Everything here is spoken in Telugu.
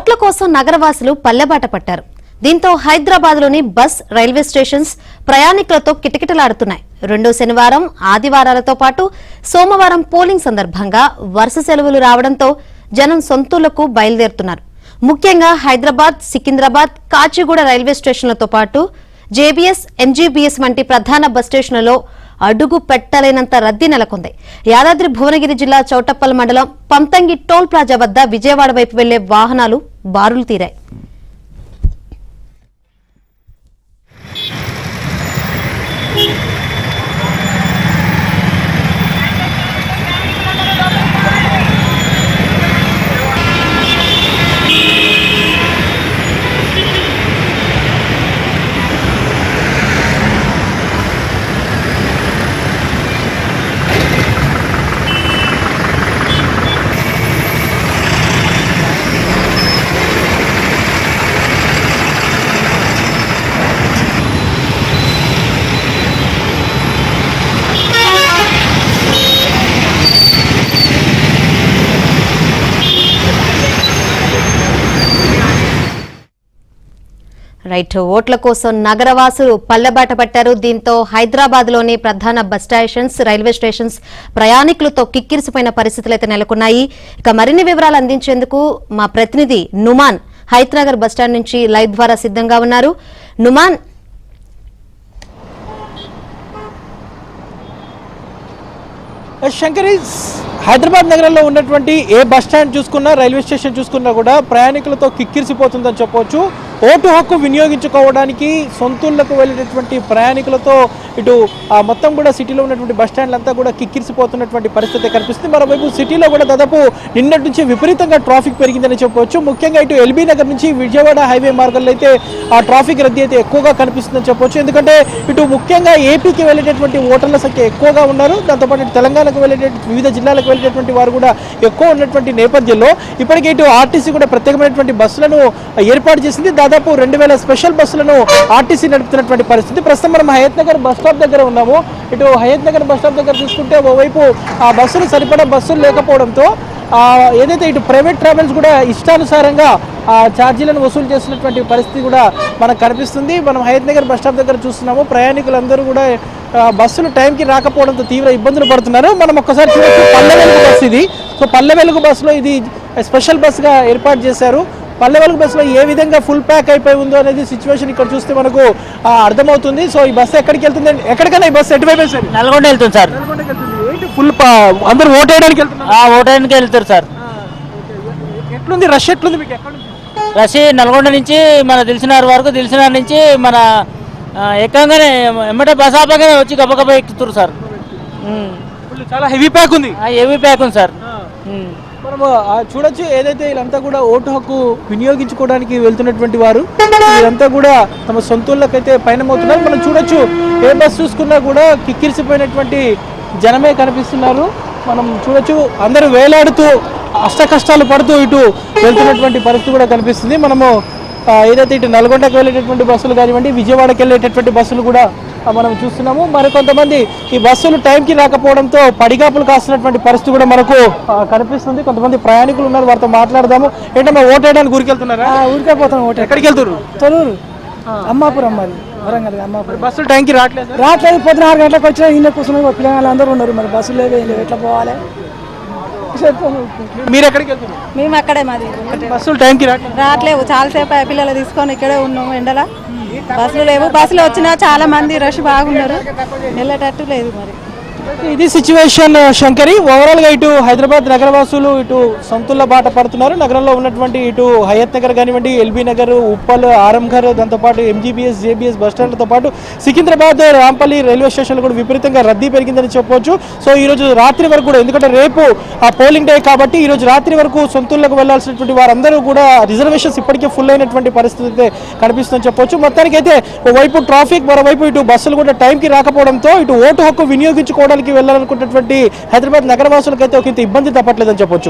ఓట్ల కోసం నగరవాసులు పల్లెబాట పట్టారు. దీంతో హైదరాబాద్లోని బస్, రైల్వే స్టేషన్స్ ప్రయాణికులతో కిటకిటలాడుతున్నాయి. రెండో శనివారం, ఆదివారాలతో పాటు సోమవారం పోలింగ్ సందర్భంగా వరుస సెలవులు రావడంతో జనం సొంతూళ్లకు బయలుదేరుతున్నారు. ముఖ్యంగా హైదరాబాద్, సికింద్రాబాద్, కాచిగూడ రైల్వే స్టేషన్లతో పాటు జేబీఎస్, ఎంజీబీఎస్ వంటి ప్రధాన బస్ స్టేషన్లలో అడుగు పెట్టలేనంత రద్దీ నెలకొంది. యాదాద్రి భువనగిరి జిల్లా చౌటప్పల్ మండలం పంతంగి టోల్ ప్లాజా వద్ద విజయవాడ వైపు వెళ్లే వాహనాలు బారులు తీరాయి. ఓట్ల కోసం నగరవాసులు పల్లెబాట పట్టారు. దీంతో హైదరాబాద్ లోని ప్రధాన బస్ స్టేషన్స్, రైల్వే స్టేషన్స్ ప్రయాణికులతో కిక్కిరిసిపోయిన పరిస్థితులు అయితే నెలకొన్నాయి. ఇక మరిన్ని వివరాలు అందించేందుకు మా ప్రతినిధి నుమాన్ హైత్నగర్ బస్టాండ్ నుంచి లైవ్ ద్వారా సిద్ధంగా ఉన్నారు. నుమాన్, శంకరి, హైదరాబాద్ నగరంలో ఉన్నటువంటి ఏ బస్ స్టాండ్ చూసుకున్నా, రైల్వే స్టేషన్ చూసుకున్నా కూడా ప్రయాణికులతో కిక్కిరిసిపోతుందని చెప్పవచ్చు. ఓటు హక్కు వినియోగించుకోవడానికి సొంతూళ్లకు వెళ్ళేటటువంటి ప్రయాణికులతో ఇటు మొత్తం కూడా సిటీలో ఉన్నటువంటి బస్ స్టాండ్లంతా కూడా కిక్కిరిసిపోతున్నటువంటి పరిస్థితి కనిపిస్తుంది. మరోవైపు సిటీలో కూడా దాదాపు నిన్నటి నుంచి విపరీతంగా ట్రాఫిక్ పెరిగిందని చెప్పవచ్చు. ముఖ్యంగా ఇటు ఎల్బీ నగర్ నుంచి విజయవాడ హైవే మార్గంలో అయితే ఆ ట్రాఫిక్ రద్దీ అయితే ఎక్కువగా కనిపిస్తుందని చెప్పవచ్చు. ఎందుకంటే ఇటు ముఖ్యంగా ఏపీకి వెళ్ళేటటువంటి ఓటర్ల సంఖ్య ఎక్కువగా ఉన్నారు. దాంతోపాటు ఇటు తెలంగాణకు వెళ్ళేటటువంటి వివిధ జిల్లాలకు వెళ్ళేటటువంటి వారు కూడా ఎక్కువ ఉన్నటువంటి నేపథ్యంలో ఇప్పటికే ఇటు ఆర్టీసీ కూడా ప్రత్యేకమైనటువంటి బస్సులను ఏర్పాటు చేసింది. దాదాపు 2000 స్పెషల్ బస్సులను ఆర్టీసీ నడుపుతున్నటువంటి పరిస్థితి. ప్రస్తుతం మనం హయత్ నగర్ బస్ స్టాప్ దగ్గర ఉన్నాము. ఇటు హయత్ నగర్ బస్ స్టాప్ దగ్గర చూసుకుంటే ఓవైపు ఆ బస్సులు సరిపడా బస్సులు లేకపోవడంతో ఏదైతే ఇటు ప్రైవేట్ ట్రావెల్స్ కూడా ఇష్టానుసారంగా ఛార్జీలను వసూలు చేస్తున్నటువంటి పరిస్థితి కూడా మనకు కనిపిస్తుంది. మనం హయత్ నగర్ బస్ స్టాప్ దగ్గర చూస్తున్నాము. ప్రయాణికులందరూ కూడా బస్సులు టైంకి రాకపోవడంతో తీవ్ర ఇబ్బందులు పడుతున్నారు. మనం ఒక్కసారి చూడొచ్చు, పల్లె వెలుగు బస్సు ఇది. సో పల్లె వెలుగు బస్సులో ఇది స్పెషల్ బస్సుగా ఏర్పాటు చేశారు. పల్లె వెలుగు బస్సులో ఏ విధంగా ఫుల్ ప్యాక్ అయిపోయి ఉందో అనేది సిచ్యువేషన్ ఇక్కడ చూస్తే మనకు అర్థమవుతుంది. సో ఈ బస్సు ఎక్కడికి వెళ్తుంది, ఎక్కడికైనా ఈ బస్సు ఎటువైపు సార్? నల్గొండ వెళ్తుంది సార్. ఫుల్ అందరూ ఓట్ వేయడానికి వెళ్తున్నారు. ఓట్ వేయడానికి వెళ్తారు సార్. ఎట్లుంది రష్, ఎట్లుంది మీకు? రష్ నల్గొండ నుంచి మన దిల్సునార్ వరకు, దిల్సునార్ నుంచి మన ఎక్కగానే ఎమ్మటే బస్ ఆపగానే వచ్చి గబగబా ఎక్కుతారు సార్. చాలా హెవీ ప్యాక్ ఉంది. హెవీ ప్యాక్ ఉంది సార్. మనము చూడొచ్చు, ఏదైతే వీళ్ళంతా కూడా ఓటు హక్కు వినియోగించుకోవడానికి వెళ్తున్నటువంటి వారు వీళ్ళంతా కూడా తమ సొంతూళ్ళకైతే పయనమవుతున్నారు. మనం చూడొచ్చు, ఏ బస్ చూసుకున్నా కూడా కిక్కిరిసిపోయినటువంటి జనమే కనిపిస్తున్నారు. మనం చూడొచ్చు, అందరూ వేలాడుతూ అష్ట కష్టాలు పడుతూ ఇటు వెళ్తున్నటువంటి పరిస్థితి కూడా కనిపిస్తుంది. మనము ఏదైతే ఇటు నల్గొండకు వెళ్ళేటటువంటి బస్సులు కానివ్వండి, విజయవాడకి వెళ్ళేటటువంటి బస్సులు కూడా మనం చూస్తున్నాము. మరికొంతమంది ఈ బస్సులు టైంకి రాకపోవడంతో పడిగాపులు కాస్తున్నటువంటి పరిస్థితి కూడా మనకు కనిపిస్తుంది. కొంతమంది ప్రయాణికులు ఉన్నారు, వారితో మాట్లాడదాము. ఏంటమ్మా, ఓటు వేయడానికి ఊరికి వెళ్తున్నారా? ఊరికే పోతాం. ఓటు ఎక్కడికి వెళ్తారు? తొలూరు, అమ్మాపురం, మరి వరంగల్ అమ్మాపురం. బస్సులు టైంకి రావట్లేదు. పొద్దున 6 గంటలకు వచ్చినా ఇన్న కూర్చున్నారు, పిల్లలు అందరూ ఉన్నారు. మరి బస్సులు లేవు, ఎట్లా పోవాలి? మీరు ఎక్కడికి వెళ్తున్నారు? మేము అక్కడే, మాది బస్సులు టైంకి రావట్లేవు. చాలాసేపు పిల్లలు తీసుకొని ఇక్కడే ఉన్నాము ఎండల. బస్సులు లేవు. బస్సులు వచ్చినా చాలా మంది రష్ బాగున్నారు, వెళ్ళేటట్టు లేదు. మరి ఇది సిచ్యువేషన్ శంకరి. ఓవరాల్ గా ఇటు హైదరాబాద్ నగరవాసులు ఇటు సొంతుల బాట పడుతున్నారు. నగరంలో ఉన్నటువంటి ఇటు హయత్ నగర్ కానివ్వండి, ఎల్బీ నగర్, ఉప్పల్, ఆరంఘర్, దాంతోపాటు ఎంజీబీఎస్, జేబీఎస్ బస్ స్టాండ్లతో పాటు సికింద్రాబాద్, రాంపల్లి రైల్వే స్టేషన్లు కూడా విపరీతంగా రద్దీ పెరిగిందని చెప్పవచ్చు. సో ఈ రోజు రాత్రి వరకు కూడా, ఎందుకంటే రేపు పోలింగ్ డే కాబట్టి ఈ రోజు రాత్రి వరకు సొంతూళ్ళకు వెళ్లాల్సినటువంటి వారందరూ కూడా రిజర్వేషన్స్ ఇప్పటికే ఫుల్ అయినటువంటి పరిస్థితి అయితే కనిపిస్తుందని చెప్పవచ్చు. మొత్తానికైతే ఓవైపు ట్రాఫిక్, మరోవైపు ఇటు బస్సులు కూడా టైంకి రాకపోవడంతో ఇటు ఓటు హక్కు వినియోగించుకోవడానికి వెళ్ళాలనుకున్నటువంటి హైదరాబాద్ నగరవాసులకైతే ఒక ఇబ్బంది తప్పట్లేదని చెప్పొచ్చు.